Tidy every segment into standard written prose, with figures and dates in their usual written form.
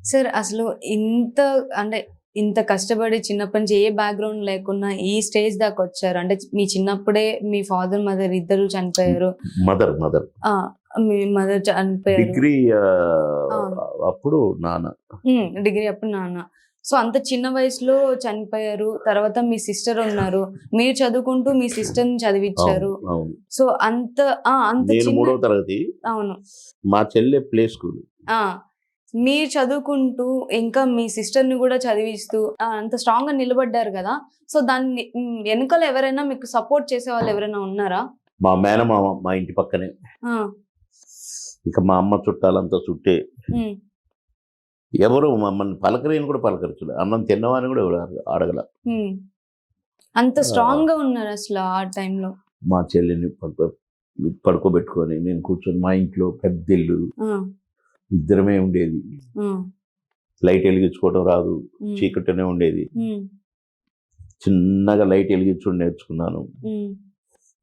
Sir అసలు ఇంత అంటే ఇంత కష్టపడి చిన్నప్పటి నుంచి ఏ బ్యాక్‌గ్రౌండ్ లేకున్నా ఈ స్టేజ్ దాకొచ్చారు. అంటే మీ చిన్నప్పుడే మీ ఫాదర్, మదర్ ఇద్దరు చనిపోయారు. మదర్ మదర్ ఆ! మీ మదర్ చనిపోయారు. డిగ్రీ అవును. అప్పుడు నాన్న. డిగ్రీ అప్పుడు నాన్న. సో, అంత చిన్న వయసులో చనిపోయారు. తర్వాత మీ సిస్టర్ ఉన్నారు. మీరు చదువుకుంటూ మీ సిస్టర్‌ని అవును చదివిచ్చారు. అవును సో, అంత నేను చిన్న 3వ తరగతి, అవును. మా చెల్లె ప్లే స్కూల్. ఆ! మీరు చదువుకుంటూ, ఇంకా మీ సిస్టర్‌ని గూడా చదివిస్తూ అంత స్ట్రాంగ్‌గా నిలబడ్డారు గదా! సో, దాన్ని ఎనకాల ఎవరైనా మీకు సపోర్ట్ చేసేవాళ్ళు ఎవరైనా ఉన్నారా? మా మేనమామ మా ఇంటి పక్కనే. ఆ! ఇక మా అమ్మ చుట్టాలంతా చుట్టే. హ్మ్. ఎవరు మమ్మల్ని పలకరియని కూడా పలకరించలే. అన్నం తిన్నావా అని కూడా ఎవరు అడగల. హ్మ్. అంత స్ట్రాంగ్‌గా ఉన్నారసల ఆ టైంలో. మా చెల్లిని పడుకోబెట్టుకొని నేను కూర్చొని, మా ఇంట్లో పెద్దిల్లు, ఆ! ఇద్దరమే ఉండేది. ఆ! లైట్ ఎలిగించుకోవడం రాదు, హ్మ్. చీకటినే ఉండేది. హ్మ్. చిన్నగా లైట్ ఎలిగించడం నేర్చుకున్నాను. హ్మ్.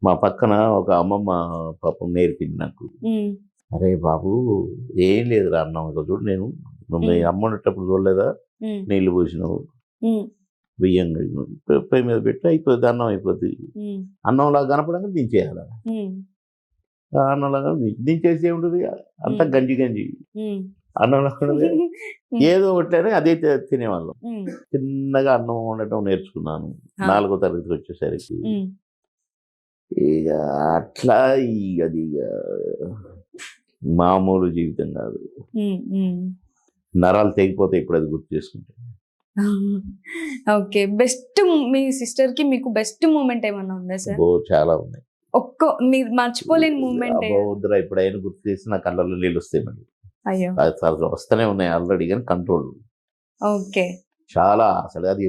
మా పక్కన ఒక అమ్మమ్మ పాపం నేర్పింది నాకు. హ్మ్. అరే బాబు, ఏం లేదురా అన్నం, ఇక చూడు, నేను నువ్వు మీ హ్మ్. అమ్మ ఉండేటప్పుడు చూడలేదా, హ్మ్. నీళ్లు పోసినావు, హ్మ్. బియ్యం కడిగినావు, పొయ్యి మీద పెట్టి అయిపోద్ది, అన్నం అయిపోద్ది. హ్మ్. అన్నంలాగా కనపడంగా దించేయాలి. హ్మ్. అన్నంలాగా దించేసి ఏముంటుంది, అంతా హ్మ్. గంజి గంజి. హ్మ్. అన్నంలో ఉండదు, హ్మ్. ఏదో ఒకటి అదే తినేవాళ్ళం. హ్మ్. చిన్నగా అన్నం వండటం నేర్చుకున్నాను ఆ! 4వ తరగతికి వచ్చేసరికి. హ్మ్. ఇక అట్లా అది మామూలు జీవితం కాదు. హ్మ్. హ్మ్. నరాలు తెగిపోతాయి ఇప్పుడు అది గుర్తు చేసుకుంటే. ఓకే. మీ సిస్టర్‌కి మీకు బెస్ట్ మూమెంట్ ఏమన్నా ఉందా సార్? అబ్బో, చాలా ఉన్నాయి. మీరు మర్చిపోలేని మూమెంట్ అబ్బో వద్దురా, ఇప్పుడైనా గుర్తు చేసి నా కళ్ళల్లో నీళ్ళు వస్తాయి మళ్ళీ. అయ్యో! అది అసలు వస్తూనే ఉన్నాయి ఆల్రెడీ, కానీ కంట్రోల్. ఓకే. చాలా అసలు అది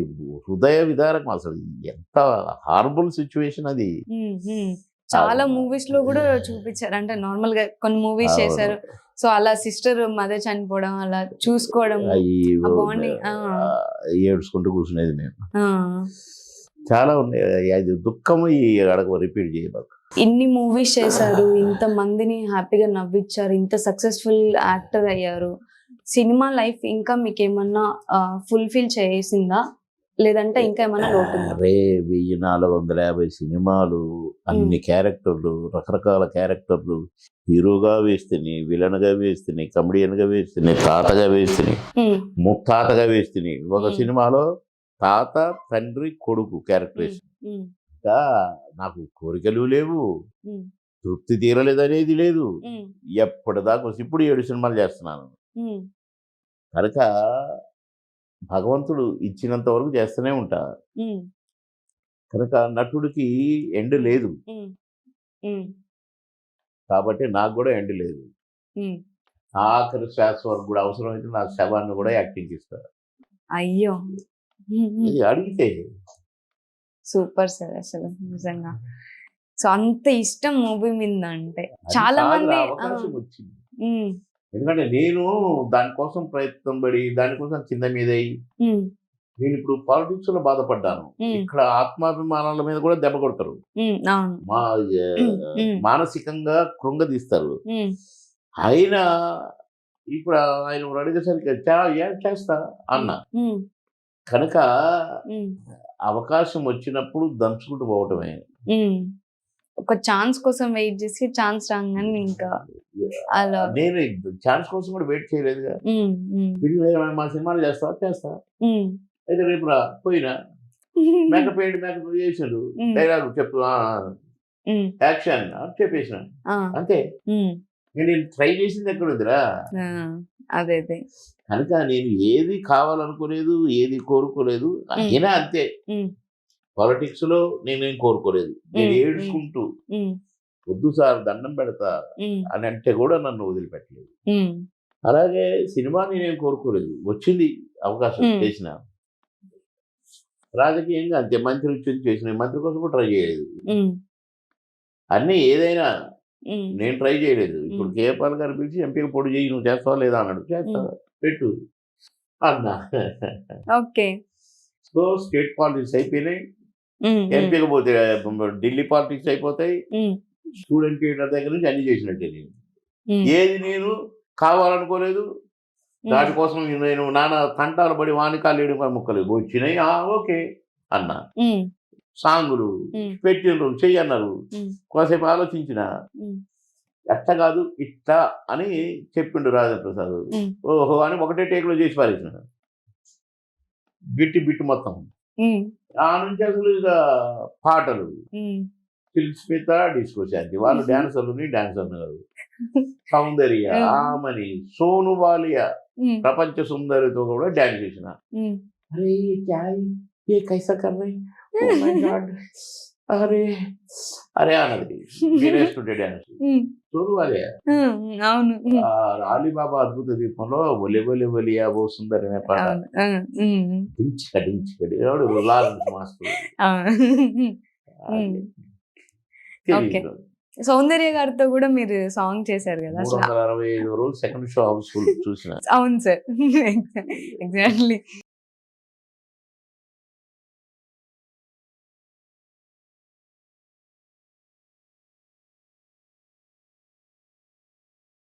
హృదయ విదారకం, అసలు ఎంత హార్బుల్ సిచ్యువేషన్ అది. హ్మ్. హ్మ్. ఆ, చాలా మూవీస్‌లో గూడా చూపిచ్చారు. అంటే నార్మల్‌గా కొన్ని మూవీస్ అవును. చేశారు. సో, అలా మదర్ చనిపోవడం, అలా చూసుకోవడము, అయ్యి ఆ బాండింగ్. ఆ! ఏడ్చుకుంటూ కూర్చునేది మేము. ఆ! చాలా ఉన్నాయి. అది దుఃఖము ఈ అడగ రిపీట్ చేయబాకు. ఇన్ని మూవీస్ చేశారు. ఇంతమందిని హ్యాపీగా నవ్విచ్చారు. ఇంత సక్సెస్‌ఫుల్ యాక్టర్ అయ్యారు. సినిమా లైఫ్ ఇంకా మీకేమన్నా ఫుల్‌ఫిల్ చేసిందా? లేదంటే ఇంకా ఏమన్నా లోటుందా? అరే 1450 సినిమాలు, హ్మ్. అన్ని క్యారెక్టర్లు, రకరకాల క్యారెక్టర్లు, హీరోగా వేస్తేని, విలన్‌గా వేస్తేని, కమెడియన్‌గా వేస్తేని, తాతగా వేస్తేని, హ్మ్. ముత్తాతగా వేస్తేని. ఒక హ్మ్. సినిమాలో తాత, తండ్రి, కొడుకు హ్మ్. క్యారెక్టరేషన్. హ్మ్. ఇంకా నాకు కోరికలు లేవు, హ్మ్. తృప్తి తీరలేదనేది లేదు. హ్మ్. ఎప్పటిదాకా ఇప్పుడు 7 సినిమాలు చేస్తున్నాను. హ్మ్. కనుక భగవంతుడు ఇచ్చినంత వరకు చేస్తూనే ఉంటా. హ్మ్. కనుక నటుడికి ఎండ్ హ్మ్. లేదు. హ్మ్. హ్మ్. కాబట్టి నాకు గూడా ఎండ్ లేదు. హ్మ్. ఆఖరి శ్వాస వరకు గూడా అవసరమైతే నా శవాన్ని గూడా యాక్టింగ్‌కి ఇస్తా. అయ్యో! హ్మ్. హ్మ్. ఇది అడిగితే. సూపర్ సార్ అసలు నిజంగా. సో, అంత ఇష్టం మూవీ మీద అంటే. అది చాలా కాదురా, మంది అవకాశం వచ్చింది. హ్మ్. ఎందుకంటే నేను దానికోసం ప్రయత్నం పడి, దానికోసం కింద మీదయ్యి, హ్మ్. నేనిప్పుడు పాలిటిక్స్‌లో బాధపడ్డాను. హ్మ్. ఇక్కడ ఆత్మాభిమానాల మీద గూడా దెబ్బ కొడతారు. హ్మ్. అవును. మా హ్మ్. హ్మ్. మానసికంగా కృంగదీస్తారు. హ్మ్. అయినా ఇప్పుడు ఆయన అడిగేసరికి చేస్తా హ్మ్. అన్నా. హ్మ్. కనుక హ్మ్. అవకాశం వచ్చినప్పుడు దంచుకుంటూ పోవటమే. హ్మ్. ఒక ఛాన్స్ కోసం వెయిట్ జేసి ఛాన్స్ రాంగానే ఇంకా అలా నేను ఛాన్స్ కోసం కూడా వెయిట్ చేయలేదుగా. హ్మ్. హ్మ్. మా సినిమాలు చేస్తావా? చేస్తా. హ్మ్. అయితే రేపు రా. పోయినా. మేకప్ ఏంటి? మేకప్ చేసాడు. హ్మ్. డైలాగ్ చెప్పు. హ్మ్. యాక్షన్ చెప్పేసిన. ఆ! అంతే. హ్మ్. నేను ట్రై చేసింది ఎక్కడుందిరా? ఆ! అదే. అదే. కనుక నేను ఏది కావాలనుకోలేదు, ఏది కోరుకోలేదు. హ్మ్. అయినా అంతే. హ్మ్. పాలిటిక్స్‌లో నేనేం కోరుకోలేదు. నేను హ్మ్. హ్మ్. ఏడ్చుకుంటూ, హ్మ్. "వద్దు సార్, దండం పెడతా" హ్మ్. అని అంటే కూడా నన్ను వదిలిపెట్టలేదు. హ్మ్. అలాగే సినిమా నేనేం కోరుకోలేదు. వచ్చింది అవకాశం, హ్మ్. చేసిన. రాజకీయంగా అంతే, మంత్రి వచ్చింది చేసిన. మంత్రి కోసం కూడా ట్రై చేయలేదు. హ్మ్. అన్నీ ఏదైనా హ్మ్. నేను ట్రై చేయలేదు. ఇప్పుడు హ్మ్. కేఏపాల్ గారు పిలిచి ఎంపీగా పోటీ చేయి, నువ్వు చేస్తావా లేదా అన్నాడు. చేస్తా, హ్మ్. పెట్టు అన్నా. ఓకే. సో స్టేట్ పాలిటిక్స్ అయిపోయినాయి. హ్మ్. హ్మ్. ఎంపీగా పోతే ఢిల్లీ పాలిటిక్స్ అయిపోతాయి. హ్మ్. స్టూడెంట్ లీడర్ దగ్గర నుంచి అన్ని చేసినట్టే నేను. హ్మ్. ఏది నేను కావాలనుకోలేదు, దానికోసం నేను నాన్న తంటాలు పడి వానికాలు ఏడు ముక్కలు వచ్చినాయి ఓకే అన్నా. సాంగులు పెట్టిండ్రు చెయ్యన్నారు. కాసేపు ఆలోచించిన ఎట్ట కాదు ఇట్లా అని చెప్పిండు రాజేంద్ర ప్రసాద్. ఓహో అని ఒకటే టేక్లో చేసి పారేసిన బిట్టు మొత్తం. ఆ నుంచి అసలు ఇక పాటలు స్మిత డిస్కో శాంతి వాళ్ళు డాన్సర్లు కాదు. సౌందర్య ఆమని సోను బాలియా ప్రపంచ సుందరితో కూడా డాన్స్ చేసిన. అరే ఏ కైసా కర్రై ఓ మై గాడ్ అరే అరే అన్నది నేనేస్తుంటే డాన్స్. సోను బాలియా అవును. అలీబాబా అద్భుత దీపంలో ఒలి ఒలి ఒలియా ఓ సుందరి అనే పాట డించికడి లారెన్స్ మాస్టర్ తెలియదు. సౌందర్య గారితో కూడా మీరు సాంగ్ చేశారు కదా. 365 రోజులు సెకండ్ షో హౌస్ఫుల్ చూసిన. అవును సార్, ఎగ్జాక్ట్లీ.